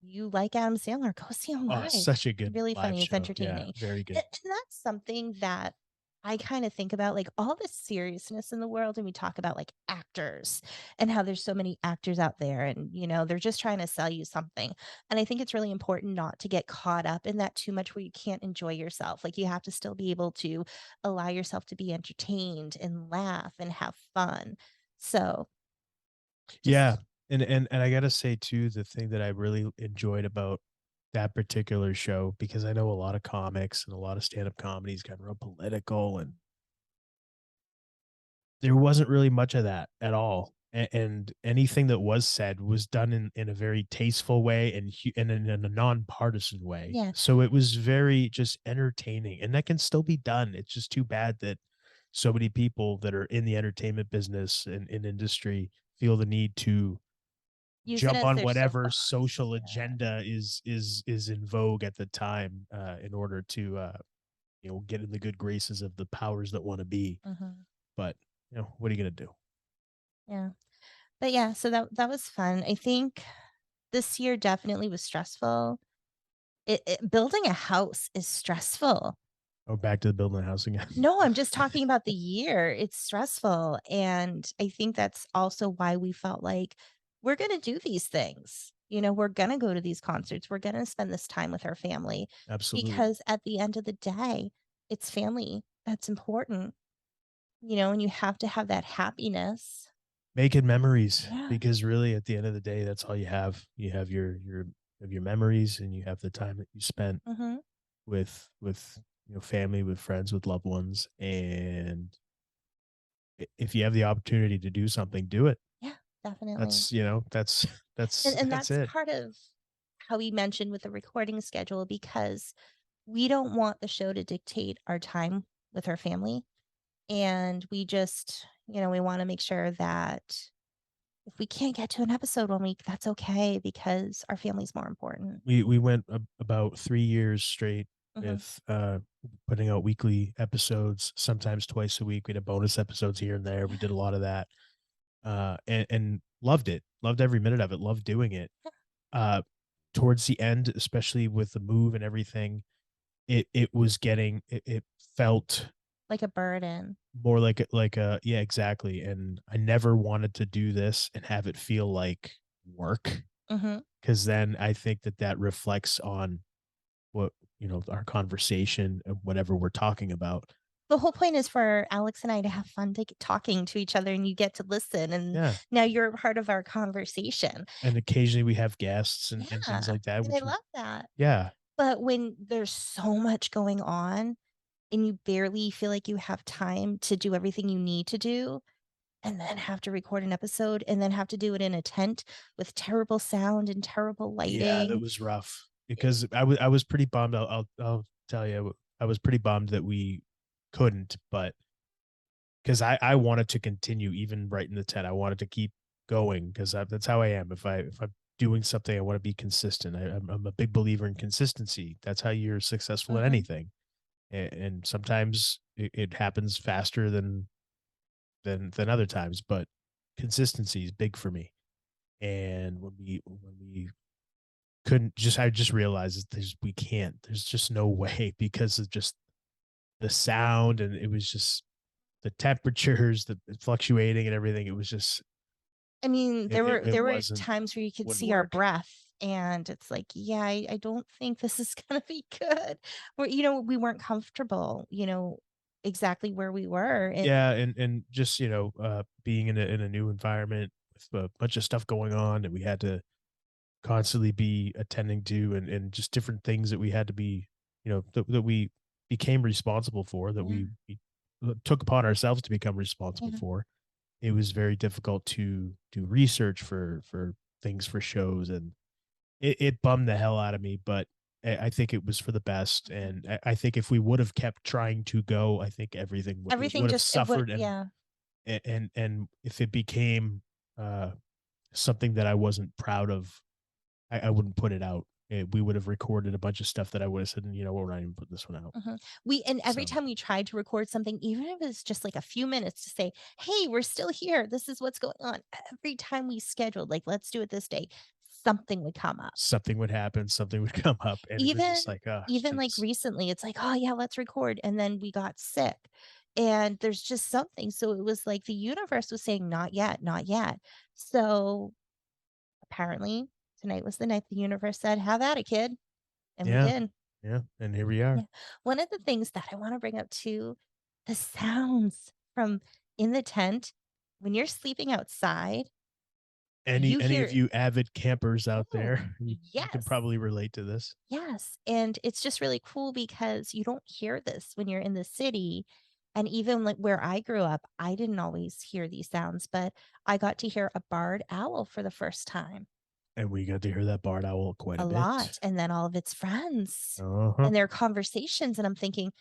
you like Adam Sandler, go see him Oh, live. such a good Really live funny, it's show. Yeah, entertaining. very good. And that's something that I kinda think about, like, all the seriousness in the world, and we talk about, like, actors and how there's so many actors out there and, they're just trying to sell you something. And I think it's really important not to get caught up in that too much where you can't enjoy yourself. Like, you have to still be able to allow yourself to be entertained and laugh and have fun. So, Yeah, just and I gotta say too, the thing that I really enjoyed about that particular show, because I know a lot of comics and a lot of stand-up comedies got real political, and there wasn't really much of that at all. and anything that was said was done in a very tasteful way and in a nonpartisan way. Yeah. So it was very just entertaining, and that can still be done. It's just too bad that so many people that are in the entertainment business and in industry feel the need to Use it jump as on their whatever soapbox. social Yeah. agenda is in vogue at the time, in order to get in the good graces of the powers that want to be. Mhm. But what are you gonna do? Yeah. But yeah, so that was fun. I think this year definitely was stressful. Building a house is stressful. Oh, back to the building a house again. No, I'm just talking about the year. It's stressful, and I think that's also why we felt like we're gonna do these things. We're gonna go to these concerts. We're gonna spend this time with our family Absolutely. because at the end of the day, it's family that's important, and you have to have that happiness. Making memories, Yeah. because really at the end of the day, that's all you have. You have your memories, and you have the time that you spent Mhm. with family, with friends, with loved ones. And if you have the opportunity to do something, do it. Yeah, definitely. That's And that's and that's that's it. part of how we mentioned with the recording schedule because we don't want the show to dictate our time with our family. And we just, we want to make sure that if we can't get to an episode 1 week, that's okay because our family's more important. We went about 3 years straight Hmm. with putting out weekly episodes, sometimes twice a week. We had bonus episodes here and there. We Yeah. did a lot of that, and loved it. Loved every minute of it. Loved doing it. Yeah. Uh, Towards the end, especially with the move and everything, it was getting it felt Like a burden. more like a yeah, exactly. And I never wanted to do this and have it feel like work, Hmm. because then I think that reflects on what our conversation and whatever we're talking about. The whole point is for Alex and I to have fun talking to each other and you get to listen. And Yeah, now you're a part of our conversation. and occasionally we have guests and things Yeah. like that, And I which was love that. yeah. But when there's so much going on and you barely feel like you have time to do everything you need to do, and then have to record an episode, and then have to do it in a tent with terrible sound and terrible Yeah, that lighting. was rough, It because I was pretty bummed. I'll tell you, I was pretty bummed that we couldn't, but because I wanted to continue even right in the tent. I wanted to keep going because that's how I am. If I'm doing something, I want to be consistent. I'm a big believer in consistency. That's how you're successful in Mhm, anything. And sometimes it happens faster than other times, but consistency is big for me. And when we couldn't, just I just realized that we can't. There's just no way, because of just the sound, and it was just the temperatures, the fluctuating and everything. It was just I mean, it there it, were it there were wasn't times where you could wouldn't see our work. breath, and it's like, "Yeah, I don't think this is gonna be good." We weren't comfortable, exactly where we were, and Yeah, and just being in a new environment with a bunch of stuff going on, and we had to constantly be attending to, and just different things that we had to be, that we became responsible for, that yeah, we took upon ourselves to become responsible yeah, for. It was very difficult to do research for things, for shows, and it bummed the hell out of me, but I think it was for the best. mhm. And I think if we would have kept trying to go, I think everything it Everything would have just it would suffered. and yeah. and and if it became uh something that I wasn't proud of, I wouldn't put it out. We would have recorded a bunch of stuff that I would have said, we're not even putting this one out. Mhm. And every So time we tried to record something, even if it's just like a few minutes to say, "Hey, we're still here. This is what's going on." Every time we scheduled, like, "Let's do it this day," something would come up. something would happen, something would come up, and it was Even just like, oh, even like jeez. recently, it's like, "Oh yeah, let's record." And then we got sick. And there's just something. So it was like the universe was saying, "Not yet, not yet." So apparently tonight was the night the universe said, "Have at it, kid." And we Yeah, did. yeah, and here we are. Yeah. One of the things that I wanna bring up too, the sounds from in the tent, when you're sleeping outside, Any you any of hear you avid campers out oh, there, you can yes, probably relate to this. yes, and it's just really cool because you don't hear this when you're in the city, And even like where I grew up, I didn't always hear these sounds, but I got to hear a barred owl for the first time. And we got to hear that barred owl quite a A bit. lot, and then all of its friends Uh-huh. and their conversations, and I'm thinking,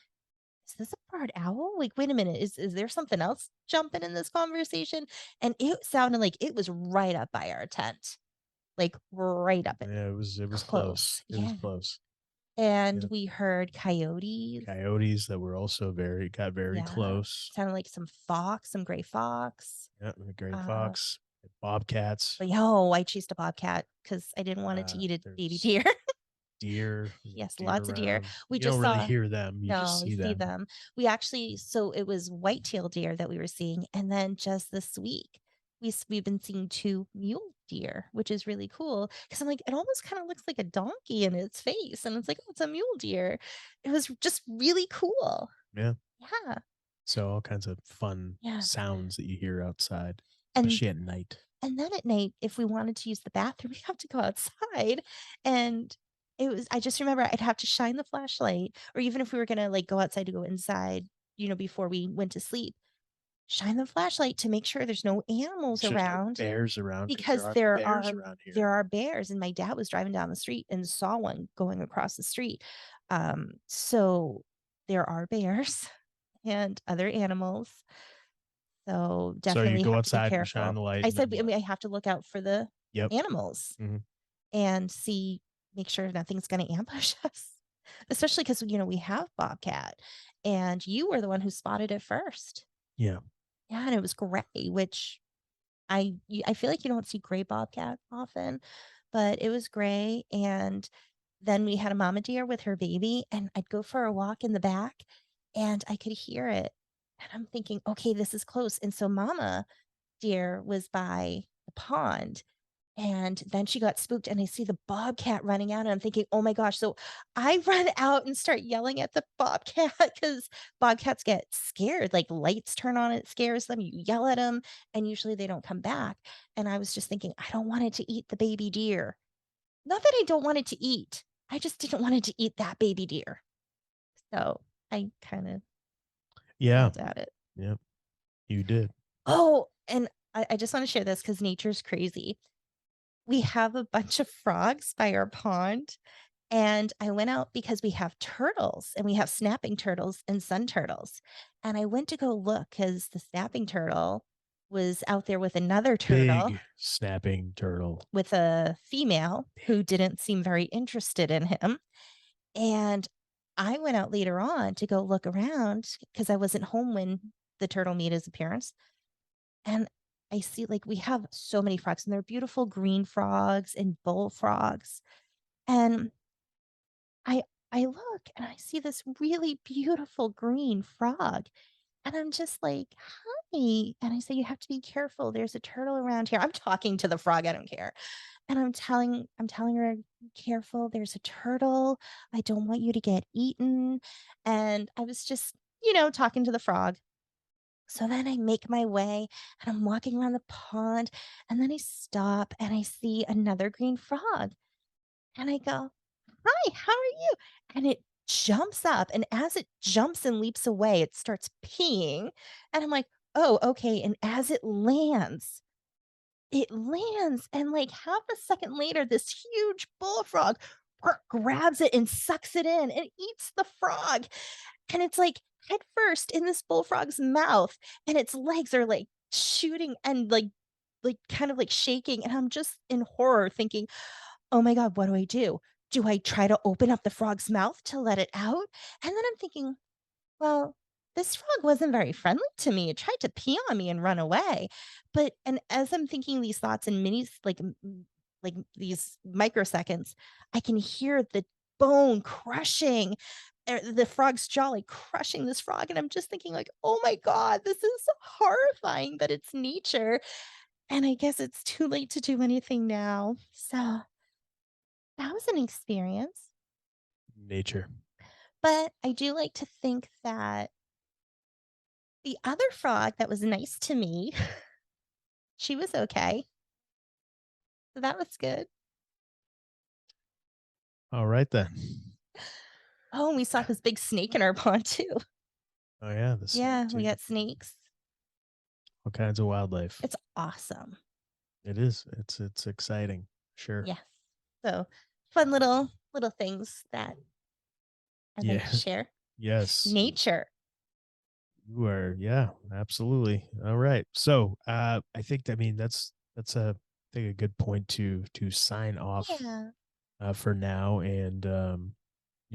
"Is this a barred owl? Like, wait a minute, is there something else jumping in this conversation?" And it sounded like it was right up by our tent, like, right up Yeah, it was close. close. It was Yeah, close. and Yeah. we heard coyotes. Coyotes that were also got very Yeah, close. sounded like some fox, some gray fox. Yeah, and the gray Uh, fox, bobcats. but, yo, I chased a bobcat because I didn't want it to eat a baby There's deer. deer. There's Yes, deer lots of deer. around. We You don't just really saw hear them. You just No, we see see them. them. We actually so it was white-tailed deer that we were seeing, and then just this week, we've been seeing 2 mule deer, which is really cool. Because 'cause I'm like, "It almost kinda looks like a donkey in its face," and it's like, "Oh, it's a mule deer." It was just really cool. Yeah. Yeah, So all kinds of fun yeah, sounds that you hear outside, and especially at night. And then at night, if we wanted to use the bathroom, we have to go outside, and I just remember I'd have to shine the flashlight, or even if we were gonna, like, go outside to go inside, before we went to sleep, shine the flashlight to make sure there's no Make animals sure there's no around, bears around because there because are bears around there here. are bears, and my dad was driving down the street and saw one going across the street. So there are bears and other animals. So, So you definitely go have to be outside and shine careful. the light I and then said what? I have to look out for the Yep. animals Mhm. and make sure nothing's gonna ambush us, especially because we have bobcat, and you were the one who spotted it first. Yeah. Yeah, and it was gray, which I feel like you don't see gray bobcat often, but it was gray, and then we had a mama deer with her baby, and I'd go for a walk in the back, and I could hear it, and I'm thinking, "Okay, this is close," and so mama deer was by the pond, and then she got spooked, and I see the bobcat running out, and I'm thinking, "Oh my gosh." So I run out and start yelling at the bobcat because bobcats get scared, like, lights turn on, it scares them, you yell at them, and usually they don't come back, and I was just thinking, "I don't want it to eat the baby deer." Not that I don't want it to eat, I just didn't want it to eat that baby deer. So I kinda Yeah. yelled at it. Yep. You did. Oh, and I just wanna share this because nature's crazy. We have a bunch of frogs by our pond, and I went out because we have turtles, and we have snapping turtles and sun turtles, and I went to go look because the snapping turtle was out there with another turtle, Big snapping turtle. with a female who didn't seem very interested in him, and I went out later on to go look around because I wasn't home when the turtle made his appearance, and I see, like, we have so many frogs, and they're beautiful green frogs and bullfrogs, and I I look and I see this really beautiful green frog, and I'm just like, "Hi," and I say, "You have to be careful, there's a turtle around here." I'm talking to the frog, I don't care, and I'm telling her, "Careful, there's a turtle, I don't want you to get eaten," and I was just, talking to the frog. So then I make my way and I'm walking around the pond, and then I stop and I see another green frog, and I go, "Hi, how are you?" And it jumps up, and as it jumps and leaps away, it starts peeing, and I'm like, "Oh, okay." And as it lands, and like half a second later, this huge bullfrog grabs it and sucks it in and eats the frog. And it's like head first in this bullfrog's mouth, and its legs are like shooting and like kind of like shaking. And I'm just in horror thinking, "Oh my God, what do I do? Do I try to open up the frog's mouth to let it out?" And then I'm thinking, well, this frog wasn't very friendly to me. It tried to pee on me and run away. And as I'm thinking these thoughts in like these microseconds, I can hear the bone crushing, the frog's jaw like crushing this frog. And I'm just thinking, like, oh my God, this is horrifying, but it's nature. And I guess it's too late to do anything now. So that was an experience. Nature. But I do like to think that the other frog that was nice to me, she was okay. So that was good. All right then. Oh, and we saw this big snake in our pond too. Oh yeah, the snake Yeah, we too. got snakes. All kinds of wildlife. It's awesome. It is. It's exciting. Sure. Yes. So fun little things that I like Yeah. to share. Yes. Nature. You are. Yeah. Absolutely. All right. So, I think I mean that's a I think a good point to sign off Yeah. for now, and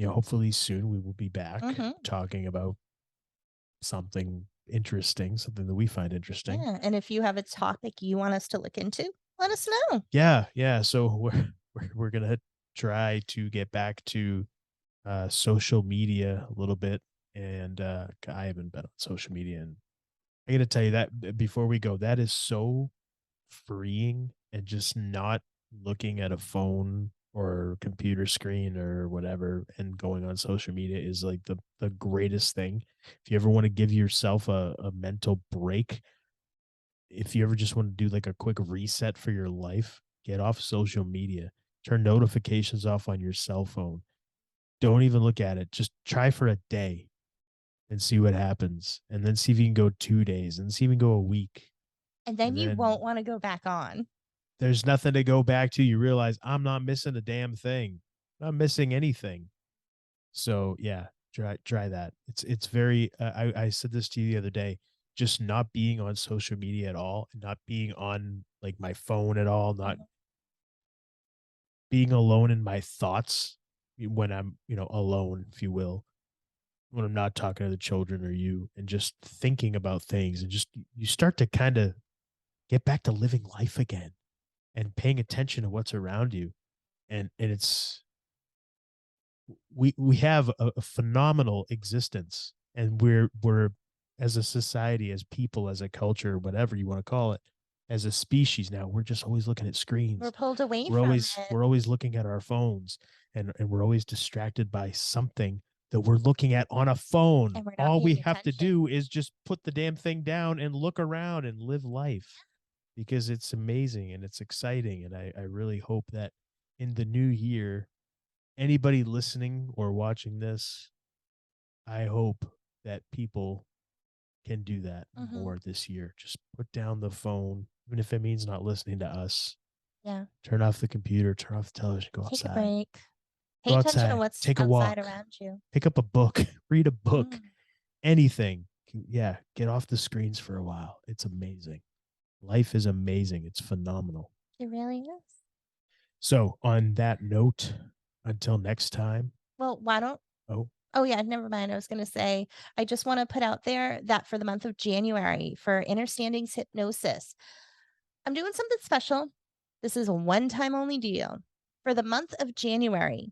hopefully soon we will be back Mm-hmm. talking about something interesting, something that we find interesting. Yeah. And if you have a topic you want us to look into, let us know. Yeah. Yeah. So we're gonna try to get back to social media a little bit, and I haven't been on social media, and I got to tell you that before we go, that is so freeing, and just not looking at a phone or computer screen or whatever and going on social media is like the greatest thing. If you ever want to give yourself a mental break, if you ever just want to do like a quick reset for your life, get off social media, turn notifications off on your cell phone. Don't even look at it. Just try for a day and see what happens. And then see if you can go 2 days and see if you can go a week. And then And you then won't want to go back on. there's nothing to go back to. You realize I'm not missing a damn thing. I'm not missing anything. So yeah, try that. It's very I said this to you the other day, just not being on social media at all, not being on like my phone at all, not Mhm. being alone in my thoughts when I'm, alone, if you will, when I'm not talking to the children or you, and just thinking about things, and just you start to kind of get back to living life again and paying attention to what's around you. And it's we have a phenomenal existence, and we're as a society, as people, as a culture, whatever you want to call it, as a species now, we're just always looking at We're screens. pulled away we're from always it we're always looking at our phones, and we're always distracted by something that we're looking at on a phone. and we're not All we paying have to attention. do is just put the damn thing down and look around and live life, because it's amazing and it's exciting. And I really hope that in the new year, anybody listening or watching this, I hope that people can do that Mm-hmm. more this year. Just put down the phone, even if it means not listening to us. Yeah. Turn off the computer, turn off the television, go Take a outside. break. Pay Go attention to outside, what's take a outside walk, around you. pick up a book, read a book, Mm, anything. Yeah, get off the screens for a while. It's amazing. Life is amazing. It's phenomenal. it really is. So, on that note, until next time. Well, why don't Oh, Oh, yeah, never mind. I was going to say, I just want to put out there that for the month of January for Understandings Hypnosis, I'm doing something special. This is a one-time only deal. For the month of January,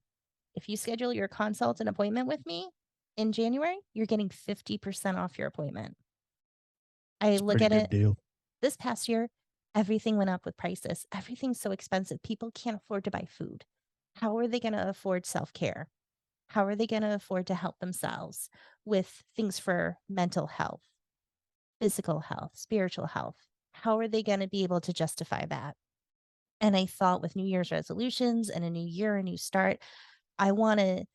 if you schedule your consult and appointment with me in January, you're getting 50% off your appointment. I it's a look pretty at good it deal. this past year, everything went up with prices. Everything's so expensive. People can't afford to buy food. How are they going to afford self-care? How are they going to afford to help themselves with things for mental health, physical health, spiritual health? How are they going to be able to justify that? And I thought with New Year's resolutions and a new year, a new start, I want to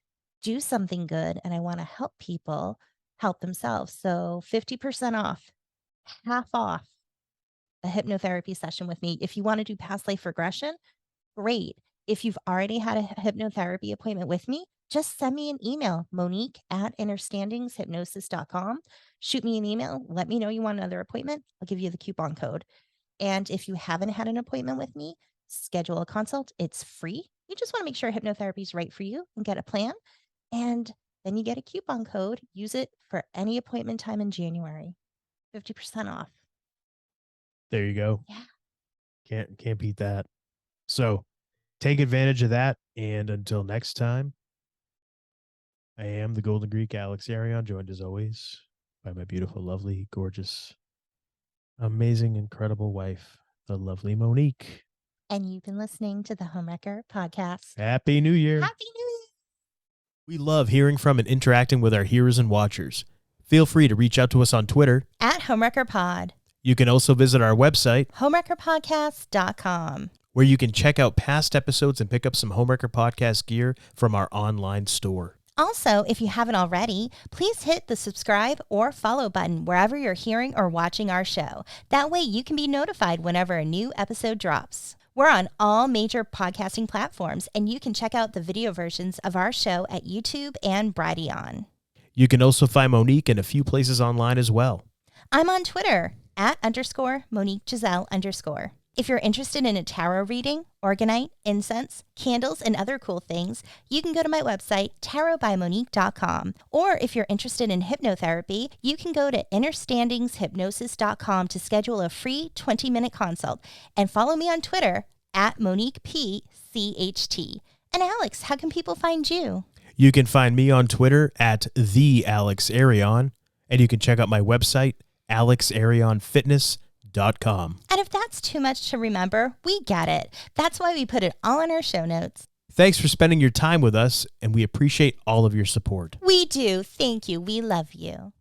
do something good and I want to help people help themselves. So 50% off, half off a hypnotherapy session with me. If you want to do past life regression, great. If you've already had a hypnotherapy appointment with me, just send me an email, Monique at understandingshypnosis.com. Shoot me an email. Let me know you want another appointment. I'll give you the coupon code. And if you haven't had an appointment with me, schedule a consult. It's free. You just want to make sure hypnotherapy is right for you and get a plan. And then you get a coupon code. Use it for any appointment time in January. 50% off. There you go. Yeah. Can't beat that. So, take advantage of that. And until next time, I am the Golden Greek Alex Arion, joined as always by my beautiful, lovely, gorgeous, amazing, incredible wife, the lovely Monique. And you've been listening to the Homewrecker podcast. Happy New Year. Happy New Year. We love hearing from and interacting with our hearers and watchers. Feel free to reach out to us on Twitter At Homewrecker Pod. You can also visit our website, homewreckerpodcast.com, where you can check out past episodes and pick up some Homewrecker podcast gear from our online store. Also, if you haven't already, please hit the subscribe or follow button wherever you're hearing or watching our show. That way you can be notified whenever a new episode drops. We're on all major podcasting platforms, and you can check out the video versions of our show at YouTube and Brighteon. You can also find Monique in a few places online as well. I'm on Twitter @_Monique Giselle_. If you're interested in a tarot reading, organite, incense, candles, and other cool things, you can go to my website, tarotbymonique.com. Or if you're interested in hypnotherapy, you can go to innerstandingshypnosis.com to schedule a free 20-minute consult. And follow me on Twitter @MoniquePCHT. And Alex, how can people find you? You can find me on Twitter @TheAlexArion, and you can check out my website, alexarionfitness.com. And if that's too much to remember, we get it. That's why we put it all in our show notes. Thanks for spending your time with us, and we appreciate all of your support. We do. Thank you. We love you.